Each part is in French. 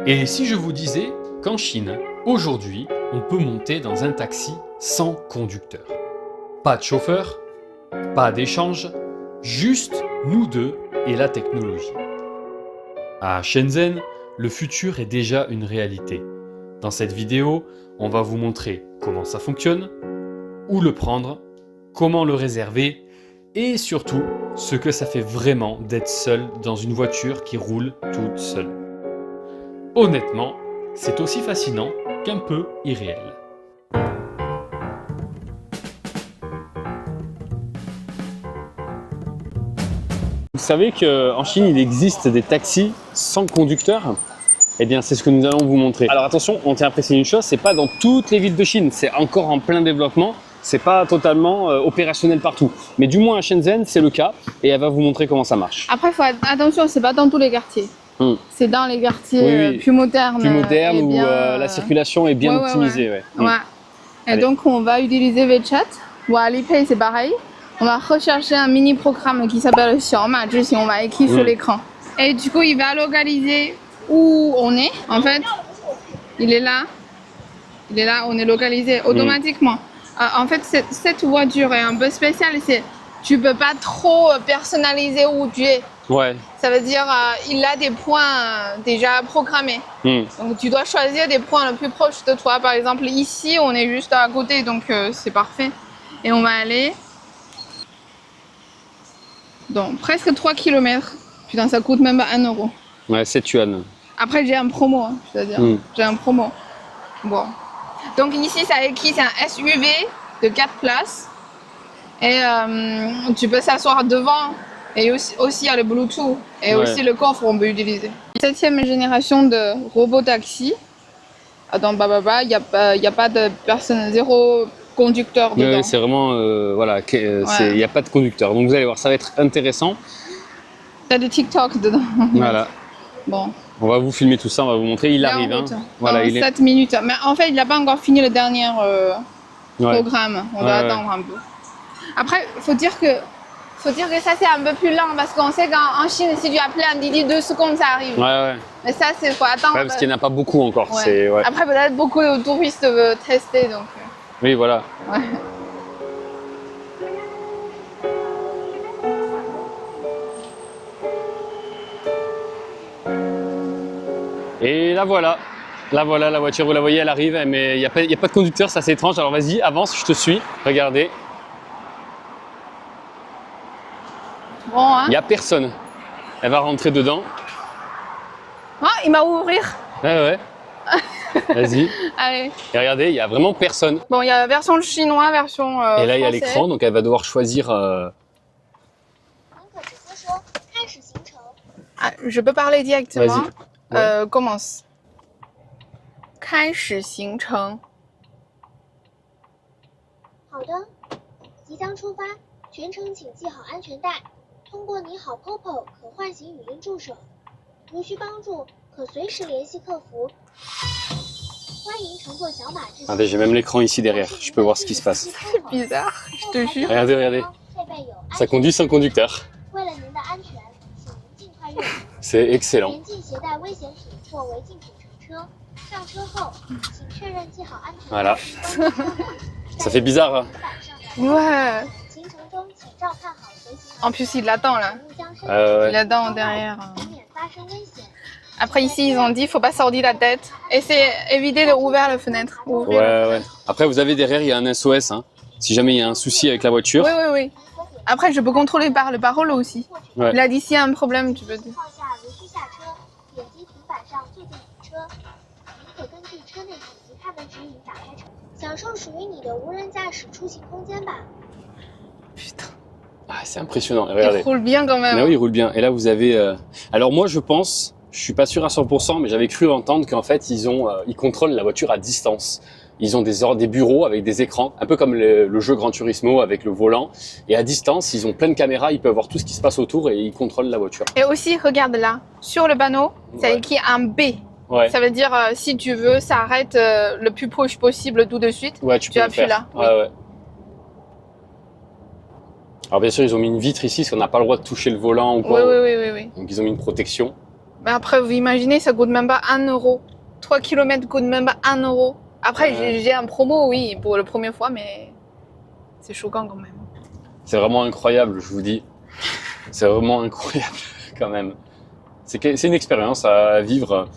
Et si je vous disais qu'en Chine, aujourd'hui, on peut monter dans un taxi sans conducteur? Pas de chauffeur, pas d'échange, juste nous deux et la technologie. À Shenzhen, le futur est déjà une réalité. Dans cette vidéo, on va vous montrer comment ça fonctionne, où le prendre, comment le réserver et surtout ce que ça fait vraiment d'être seul dans une voiture qui roule toute seule. Honnêtement, c'est aussi fascinant qu'un peu irréel. Vous savez qu'en Chine, il existe des taxis sans conducteur? Eh bien, c'est ce que nous allons vous montrer. Alors attention, on tient à préciser une chose, c'est pas dans toutes les villes de Chine, c'est encore en plein développement, c'est pas totalement opérationnel partout. Mais du moins à Shenzhen, c'est le cas et elle va vous montrer comment ça marche. Après, il faut être attention, c'est pas dans tous les quartiers. C'est dans les quartiers Oui, plus modernes. Où la circulation est bien optimisée. Ouais. Et Allez. donc, on va utiliser WeChat ou Alipay, c'est pareil. On va rechercher un mini programme qui s'appelle Xiaoma Zhixing, on va écrire sur l'écran. Et du coup, il va localiser où on est. En fait, il est là, on est localisé automatiquement. En fait, cette voiture est un peu spéciale, tu peux pas trop personnaliser où tu es. Ouais. Ça veut dire il a des points déjà programmés. Donc tu dois choisir des points le plus proches de toi. Par exemple, ici, on est juste à côté, donc c'est parfait. Et on va aller donc presque 3 km. Putain, ça coûte même pas 1 euro. Ouais, 7 yuan. Après, j'ai un promo, hein, c'est-à-dire j'ai un promo. Bon. Donc ici, ça écrit, c'est un SUV de 4 places. Et tu peux s'asseoir devant. Et aussi il y a le Bluetooth. Et aussi le coffre, on peut utiliser. 7e génération de robot taxi. Dans Bababa, il n'y a pas de personne, zéro conducteur dedans. C'est vraiment, voilà, il n'y a pas de conducteur. Donc vous allez voir, ça va être intéressant. T'as des TikTok dedans. Voilà. Bon. On va vous filmer tout ça, on va vous montrer. Il arrive. Hein. Voilà, il 7 minutes. Mais en fait, il n'a pas encore fini le dernier programme. On va attendre un peu. Après, faut dire que ça c'est un peu plus lent parce qu'on sait qu'en Chine, si tu appelles un Didi 2 secondes, ça arrive. Ouais. Mais ça, c'est faut attendre. Ouais, parce qu'il n'y en a pas beaucoup encore. Après, peut-être beaucoup de touristes veulent tester. Donc. Oui, voilà. Ouais. Et la voilà. La voiture, vous la voyez, elle arrive, mais il n'y a pas de conducteur, c'est assez étrange. Alors vas-y, avance, je te suis. Regardez. Bon, hein. Il n'y a personne. Elle va rentrer dedans. Ah, il m'a ouvrir. Ouais. Vas-y. Allez. Et regardez, il n'y a vraiment personne. Bon, il y a la version chinois, version et là, il y a l'écran, donc elle va devoir choisir... je peux parler directement. Vas-y. Commence. 开始行程。好的，即将出发，全程请系好安全带。通过你好 Popo 可唤醒语音助手，如需帮助可随时联系客服。欢迎乘坐小马智行。Attendez, j'ai même l'écran ici derrière, je peux voir ce qui se passe. C'est bizarre, je te jure. Regardez. Ça conduit sans conducteur. 为了您的安全，请您尽快阅读。C'est excellent. 严禁携带危险品或违禁品乘车。上车后，请确认系好安全带。Voilà. Ça fait bizarre. Hein. Ouais. 行程中，请照看好随行。 En plus, il l'attend là. Il attend derrière. Après ici, ils ont dit faut pas sortir la tête. Et c'est éviter d'ouvrir la fenêtre. Ouais. Après, vous avez derrière, il y a un SOS. Hein, si jamais il y a un souci avec la voiture. Oui. Après, je peux contrôler par le parole aussi. Ouais. Là, d'ici, il y a un problème, tu peux dire. 享受属于你的无人驾驶出行空间吧。 Putain. Ah, c'est impressionnant. Regardez. Il roule bien quand même. Mais oui, il roule bien. Et là, vous avez... Alors moi, je pense, je suis pas sûr à 100%, mais j'avais cru entendre qu'en fait, ils contrôlent la voiture à distance. Ils ont des bureaux avec des écrans, un peu comme le jeu Gran Turismo avec le volant. Et à distance, ils ont plein de caméras, ils peuvent voir tout ce qui se passe autour et ils contrôlent la voiture. Et aussi, regarde là, sur le panneau, ça écrit un B. Ouais. Ça veut dire si tu veux, ça arrête le plus proche possible tout de suite. Ouais, tu peux appuies là. Ouais. Alors bien sûr, ils ont mis une vitre ici, parce qu'on n'a pas le droit de toucher le volant ou quoi. Oui. Donc ils ont mis une protection. Mais après, vous imaginez, ça coûte même pas 1 euro. 3 km coûte même pas 1 euro. Après, j'ai un promo, oui, pour la première fois, mais c'est choquant quand même. C'est vraiment incroyable, je vous dis. C'est vraiment incroyable quand même. C'est une expérience à vivre,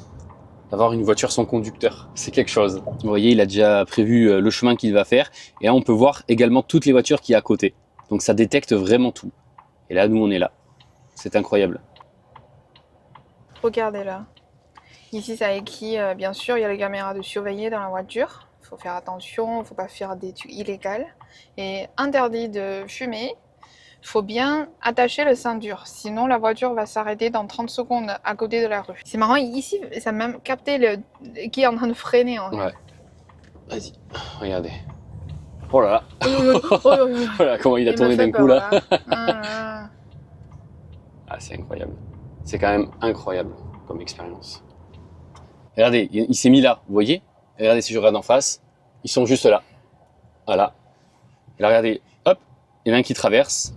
d'avoir une voiture sans conducteur. C'est quelque chose. Vous voyez, il a déjà prévu le chemin qu'il va faire. Et là, on peut voir également toutes les voitures qu'il y a à côté. Donc ça détecte vraiment tout. Et là, nous, on est là. C'est incroyable. Regardez là. Ici, ça écrit, bien sûr, il y a les caméras de surveiller dans la voiture. Il faut faire attention, il ne faut pas faire des trucs illégaux. Et interdit de fumer. Il faut bien attacher le ceinture, sinon la voiture va s'arrêter dans 30 secondes à côté de la rue. C'est marrant, ici, ça a même capté qui est en train de freiner. En fait. Ouais. Vas-y, regardez. Oh là là. Voilà comment il a tourné d'un coup là. Ah, c'est incroyable. C'est quand même incroyable comme expérience. Regardez, il s'est mis là, vous voyez? Et regardez, si je regarde en face, ils sont juste là. Voilà. Et là, regardez, hop, il y en a un qui traverse.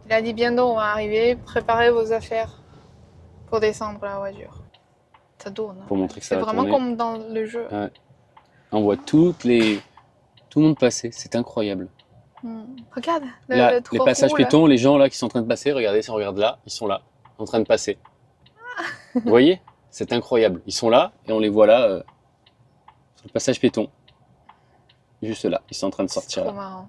Il a dit bientôt on va arriver, préparez vos affaires pour descendre la voiture. Ça tourne. Pour montrer que ça c'est va vraiment tourner. comme dans le jeu. Ouais. On voit tout le monde passer, c'est incroyable. Regarde, là, le les passages piétons, les gens là qui sont en train de passer, regardez, si on regarde là, ils sont là, en train de passer. Vous voyez? C'est incroyable. Ils sont là et on les voit là, sur le passage piéton. Juste là, ils sont en train de sortir. Trop marrant.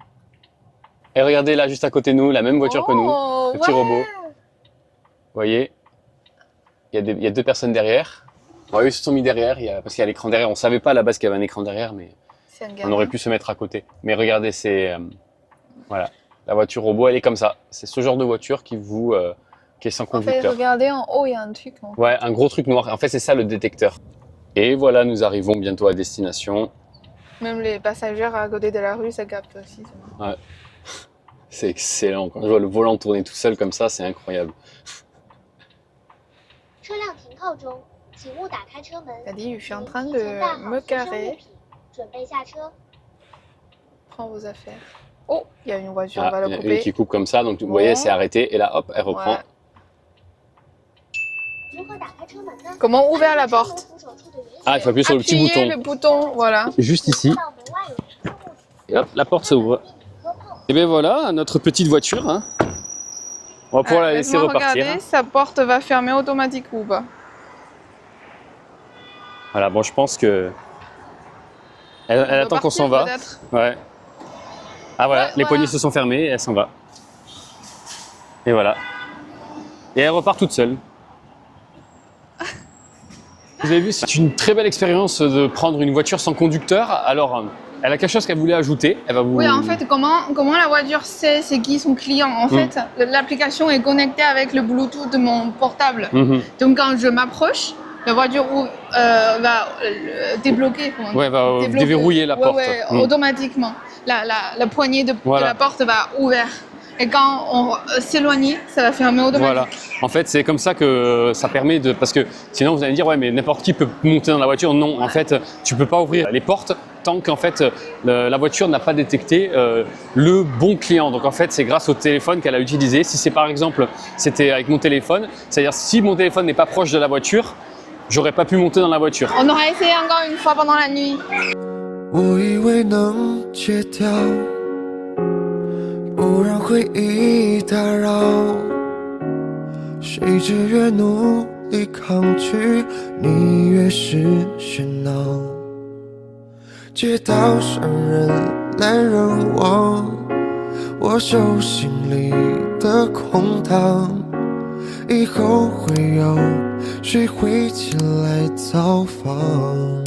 Et regardez là, juste à côté de nous, la même voiture que nous, le petit robot. Vous voyez? Il y a 2 personnes derrière. Ouais, ils se sont mis derrière, parce qu'il y a l'écran derrière. On savait pas à la base qu'il y avait un écran derrière, mais on aurait pu se mettre à côté. Mais regardez, c'est voilà, la voiture robot, elle est comme ça. C'est ce genre de voiture qui est sans conducteur. En fait, regardez en haut, il y a un truc. Non? Ouais, un gros truc noir. En fait, c'est ça le détecteur. Et voilà, nous arrivons bientôt à destination. Même les passagers à côté de la rue, ça capte aussi. Ouais. C'est excellent. Quand je vois le volant tourner tout seul comme ça, c'est incroyable. Il a dit, je suis en train de me garer. Prends vos affaires. Oh, il y a une voiture, on va le couper. Il y a une qui coupe comme ça, donc vous voyez, c'est arrêté. Et là, hop, elle reprend. Ouais. Comment ouvrir la porte? Ah, il faut appuyer sur le petit bouton. Le bouton, voilà. Juste ici. Et hop, la porte s'ouvre. Et bien voilà, notre petite voiture. Hein. On va pouvoir la laisser repartir. Regardez, sa porte va fermer automatiquement ou pas? Voilà, bon, je pense que elle attend qu'on s'en va. Ouais. Ah voilà, les poignées se sont fermées et elle s'en va. Et voilà. Et elle repart toute seule. Vous avez vu, c'est une très belle expérience de prendre une voiture sans conducteur. Alors, elle a quelque chose qu'elle voulait ajouter. Elle va vous... Oui, en fait, comment la voiture sait c'est qui son client? En fait, l'application est connectée avec le Bluetooth de mon portable. Donc, quand je m'approche, la voiture va débloquer. Ouais, va déverrouiller la porte. Ouais, automatiquement. La poignée de la porte va ouvrir. Et quand on s'éloigne, ça va fermer automatiquement. Voilà. En fait, c'est comme ça que ça permet de... Parce que sinon, vous allez me dire, ouais, mais n'importe qui peut monter dans la voiture. Non, en fait, tu peux pas ouvrir les portes tant qu'en fait, la voiture n'a pas détecté le bon client. Donc, en fait, c'est grâce au téléphone qu'elle a utilisé. Si c'est par exemple, c'était avec mon téléphone, c'est-à-dire si mon téléphone n'est pas proche de la voiture, j'aurais pas pu monter dans la voiture. On aura essayé encore une fois pendant la nuit. 我以为能戒掉，不让回忆打扰，谁知越努力抗拒，你越是喧闹。街道上人来人往，我手心里的空荡，以后会有谁会前来造访？